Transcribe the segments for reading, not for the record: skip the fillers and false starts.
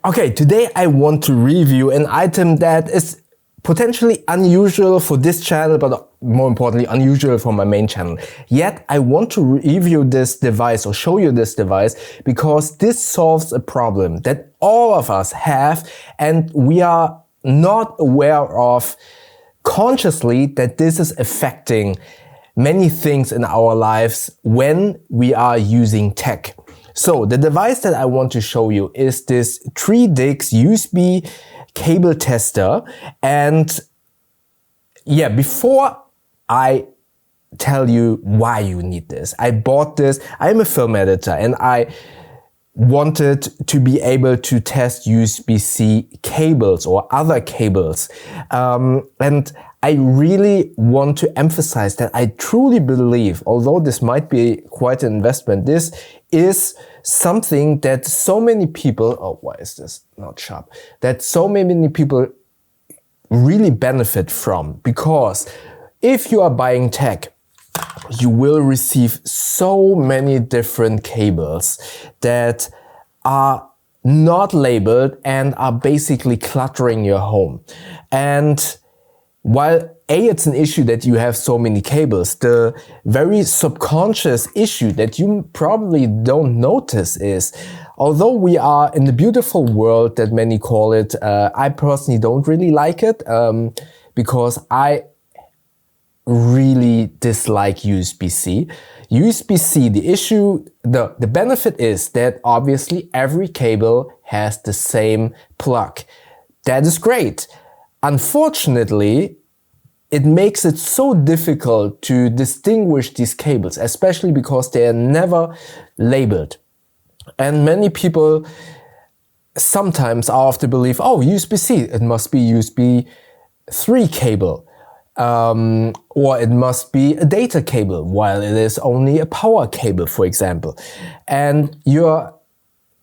Okay, today I want to review an item that is potentially unusual for this channel, but more importantly unusual for my main channel. Yet I want to review this device or show you this device because this solves a problem that all of us have and we are not aware of consciously that this is affecting many things in our lives when we are using tech. So the device that I want to show you is this Treedix USB cable tester. And yeah, before I tell you why you need this, I bought this. I'm a film editor and I wanted to be able to test USB-C cables or other cables. And I really want to emphasize that I truly believe, although this might be quite an investment, this is something that so many people, oh, why is this not sharp? That so many people really benefit from, because if you are buying tech, you will receive so many different cables that are not labeled and are basically cluttering your home. And while it's an issue that you have so many cables, the very subconscious issue that you probably don't notice is, although we are in the beautiful world that many call it, I personally don't really like it because I really dislike USB-C. USB-C, the issue, the benefit is that obviously every cable has the same plug. That is great. Unfortunately, it makes it so difficult to distinguish these cables, especially because they are never labeled. And many people sometimes are of the belief, oh, USB-C, it must be USB 3 cable. Or it must be a data cable, while it is only a power cable, for example. And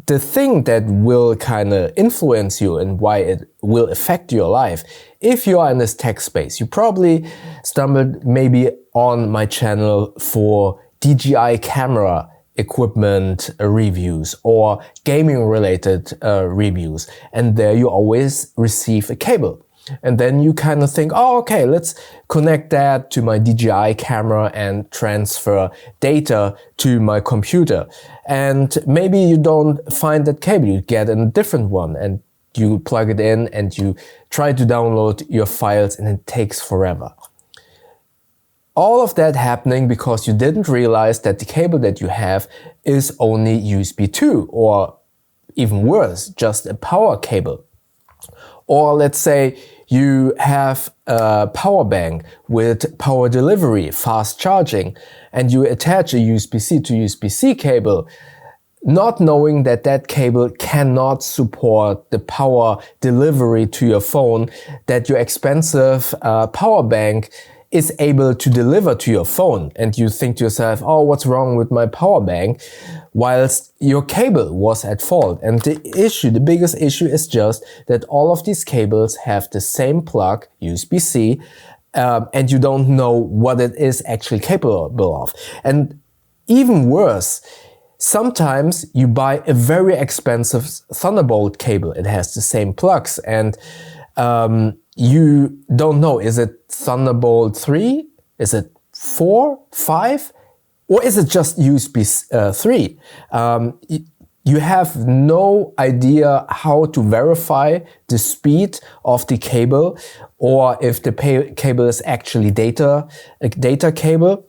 the thing that will kind of influence you and why it will affect your life, if you are in this tech space, you probably stumbled maybe on my channel for DJI camera equipment reviews or gaming related reviews, and there you always receive a cable. And then you kind of think, oh, okay, let's connect that to my DJI camera and transfer data to my computer. And maybe you don't find that cable, you get a different one and you plug it in and you try to download your files and it takes forever. All of that happening because you didn't realize that the cable that you have is only USB 2 or even worse, just a power cable. Or let's say you have a power bank with power delivery, fast charging, and you attach a USB-C to USB-C cable, not knowing that that cable cannot support the power delivery to your phone that your expensive power bank is able to deliver to your phone. And you think to yourself, oh, what's wrong with my power bank? Whilst your cable was at fault. And the biggest issue is just that all of these cables have the same plug, USB-C, and you don't know what it is actually capable of. And even worse, sometimes you buy a very expensive Thunderbolt cable. It has the same plugs and you don't know, is it Thunderbolt 3? Is it 4, 5? Or is it just USB 3? You have no idea how to verify the speed of the cable or if the cable is actually a data cable.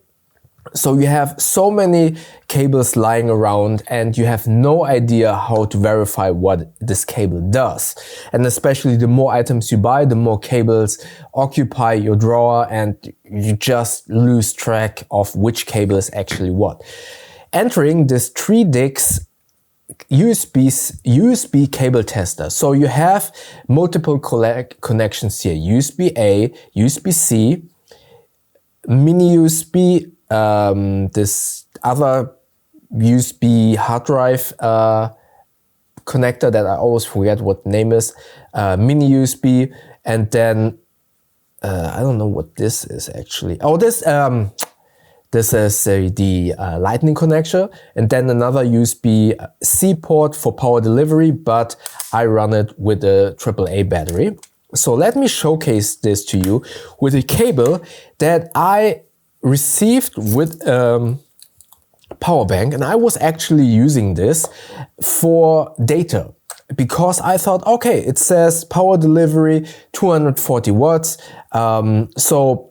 So you have so many cables lying around and you have no idea how to verify what this cable does. And especially the more items you buy, the more cables occupy your drawer and you just lose track of which cable is actually what. Entering this Treedix USB cable tester. So you have multiple connections here. USB-A, USB-C, mini USB, this other USB hard drive connector that I always forget what the name is, mini USB, and then I don't know what this is actually. Oh, this This is the lightning connector, and then another USB-C port for power delivery, but I run it with a AAA battery. So let me showcase this to you with a cable that I received with power bank, and I was actually using this for data because I thought, okay, it says power delivery 240 watts, so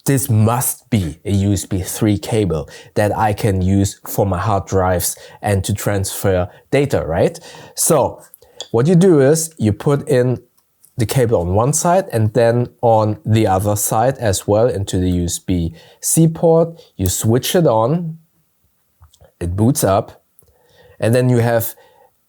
this must be a USB 3 cable that I can use for my hard drives and to transfer data, right? So what you do is you put in the cable on one side and then on the other side as well into the USB-C port. You switch it on, it boots up, and then you have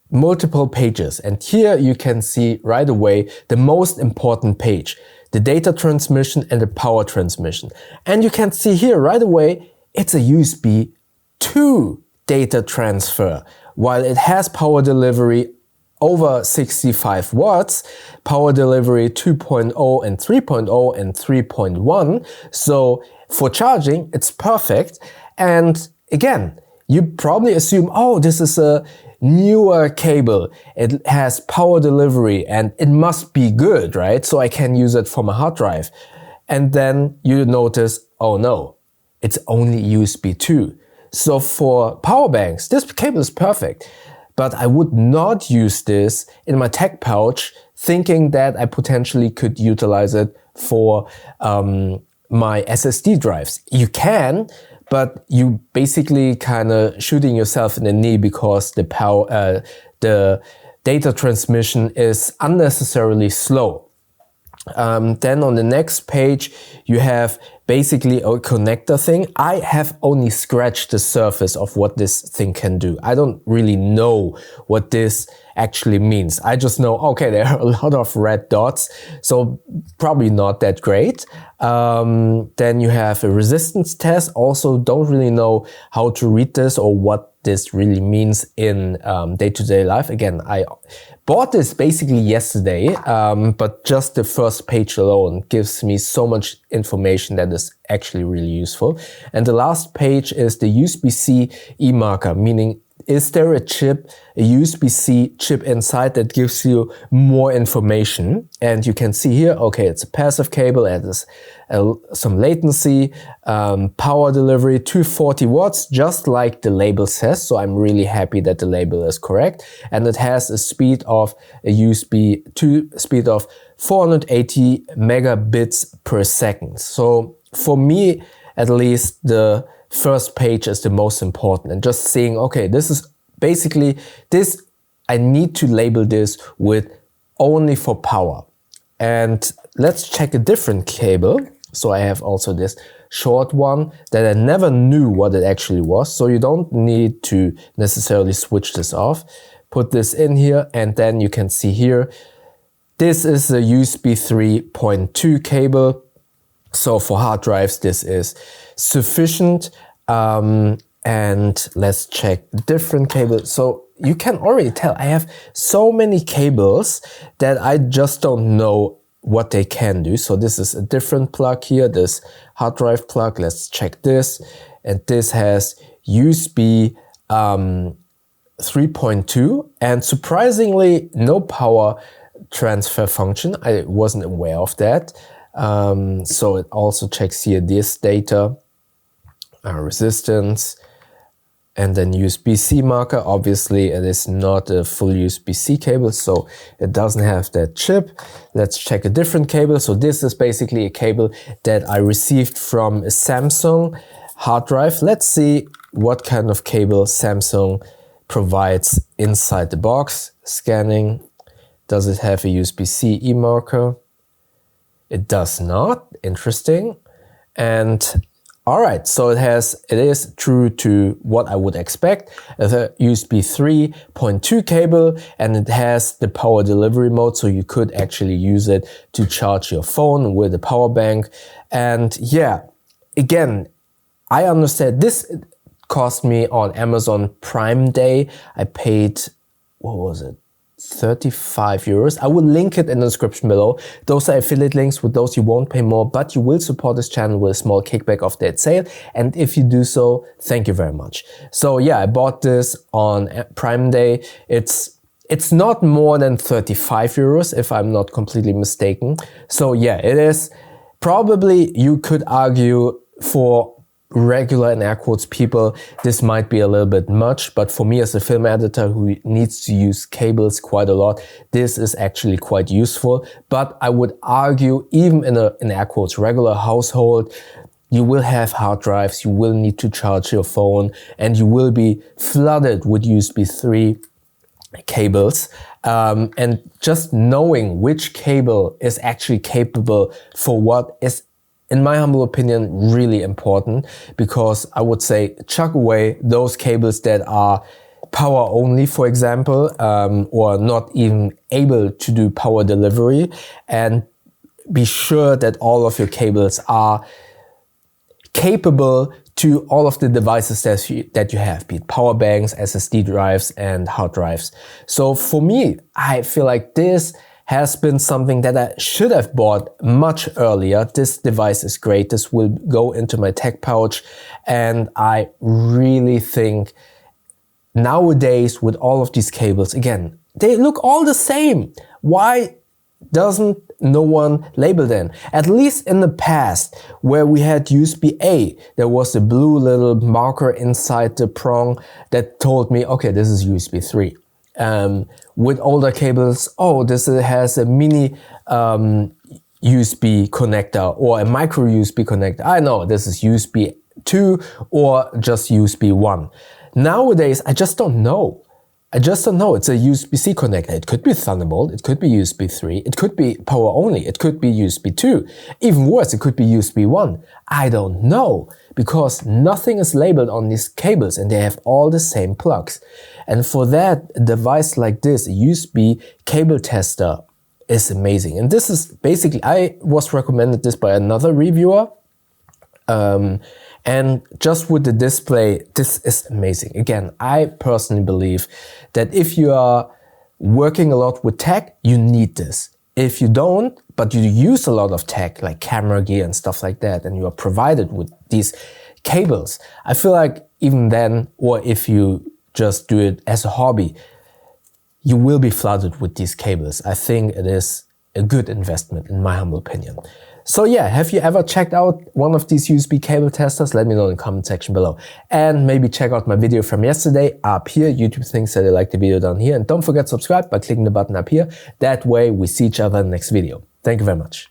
multiple pages. And here you can see right away the most important page, the data transmission and the power transmission. And you can see here right away, it's a USB 2 data transfer. While it has power delivery over 65 watts, power delivery 2.0 and 3.0 and 3.1. So for charging, it's perfect. And again, you probably assume, oh, this is a newer cable. It has power delivery and it must be good, right? So I can use it for my hard drive. And then you notice, oh no, it's only USB 2. So for power banks, this cable is perfect. But I would not use this in my tech pouch thinking that I potentially could utilize it for my SSD drives. You can, but you basically kind of shooting yourself in the knee because the data transmission is unnecessarily slow. Then on the next page, you have basically a connector thing. I have only scratched the surface of what this thing can do. I don't really know what this actually means. I just know, okay, there are a lot of red dots, so probably not that great. Then you have a resistance test. Also don't really know how to read this or what this really means in day-to-day life. Again, I bought this basically yesterday, but just the first page alone gives me so much information that is actually really useful. And the last page is the USB-C e-marker, meaning is there a chip, a USB-C chip inside that gives you more information? And you can see here, okay, it's a passive cable, it has some latency, power delivery 240 watts, just like the label says. So I'm really happy that the label is correct. And it has a speed of a USB 2 speed of 480 megabits per second. So for me, at least, the first page is the most important, and just saying, okay, this is basically this, I need to label this with only for power. And let's check a different cable. So I have also this short one that I never knew what it actually was. So you don't need to necessarily switch this off. Put this in here, and then you can see here, this is a USB 3.2 cable. So for hard drives, this is sufficient. And let's check different cables. So you can already tell I have so many cables that I just don't know what they can do. So this is a different plug here, this hard drive plug. Let's check this. And this has USB 3.2 and surprisingly no power transfer function. I wasn't aware of that. So it also checks here this data, resistance, and then USB-C marker. Obviously it is not a full USB-C cable, so it doesn't have that chip. Let's check a different cable. So this is basically a cable that I received from a Samsung hard drive. Let's see what kind of cable Samsung provides inside the box. Scanning. Does it have a USB-C e-marker? It does not. Interesting. And alright, so it is true to what I would expect. It's a USB 3.2 cable, and it has the power delivery mode, so you could actually use it to charge your phone with a power bank. And yeah, again, I understand this cost me on Amazon Prime Day. I paid, what was it? 35 euros. I will link it in the description below. Those are affiliate links. With those you won't pay more, but you will support this channel with a small kickback of that sale. And if you do so, thank you very much. So yeah, I bought this on Prime Day. It's not more than 35 euros if I'm not completely mistaken. So yeah, it is probably, you could argue, for regular, in air quotes, people, this might be a little bit much, but for me as a film editor who needs to use cables quite a lot, this is actually quite useful. But I would argue, even in air quotes, regular household, you will have hard drives, you will need to charge your phone, and you will be flooded with USB 3 cables. And just knowing which cable is actually capable for what is, in my humble opinion, really important, because I would say chuck away those cables that are power only, for example, or not even able to do power delivery, and be sure that all of your cables are capable to all of the devices that you have, be it power banks, SSD drives, and hard drives. So for me, I feel like this has been something that I should have bought much earlier. This device is great. This will go into my tech pouch. And I really think nowadays with all of these cables, again, they look all the same. Why doesn't no one label them? At least in the past, where we had USB-A, there was a blue little marker inside the prong that told me, okay, this is USB 3. With older cables, oh, this has a mini USB connector or a micro USB connector. I know this is USB 2 or just USB 1. Nowadays, I just don't know. It's a USB-C connector. It could be Thunderbolt, it could be USB 3, it could be power only, it could be USB 2. Even worse, it could be USB 1. I don't know, because nothing is labeled on these cables and they have all the same plugs. And for that, a device like this, a USB cable tester, is amazing. And this is basically, I was recommended this by another reviewer. And just with the display, this is amazing. Again, I personally believe that if you are working a lot with tech, you need this. If you don't, but you use a lot of tech, like camera gear and stuff like that, and you are provided with these cables, I feel like even then, or if you just do it as a hobby, you will be flooded with these cables. I think it is a good investment, in my humble opinion. So yeah, have you ever checked out one of these USB cable testers? Let me know in the comment section below. And maybe check out my video from yesterday up here. YouTube thinks that you like the video down here. And don't forget to subscribe by clicking the button up here. That way we see each other in the next video. Thank you very much.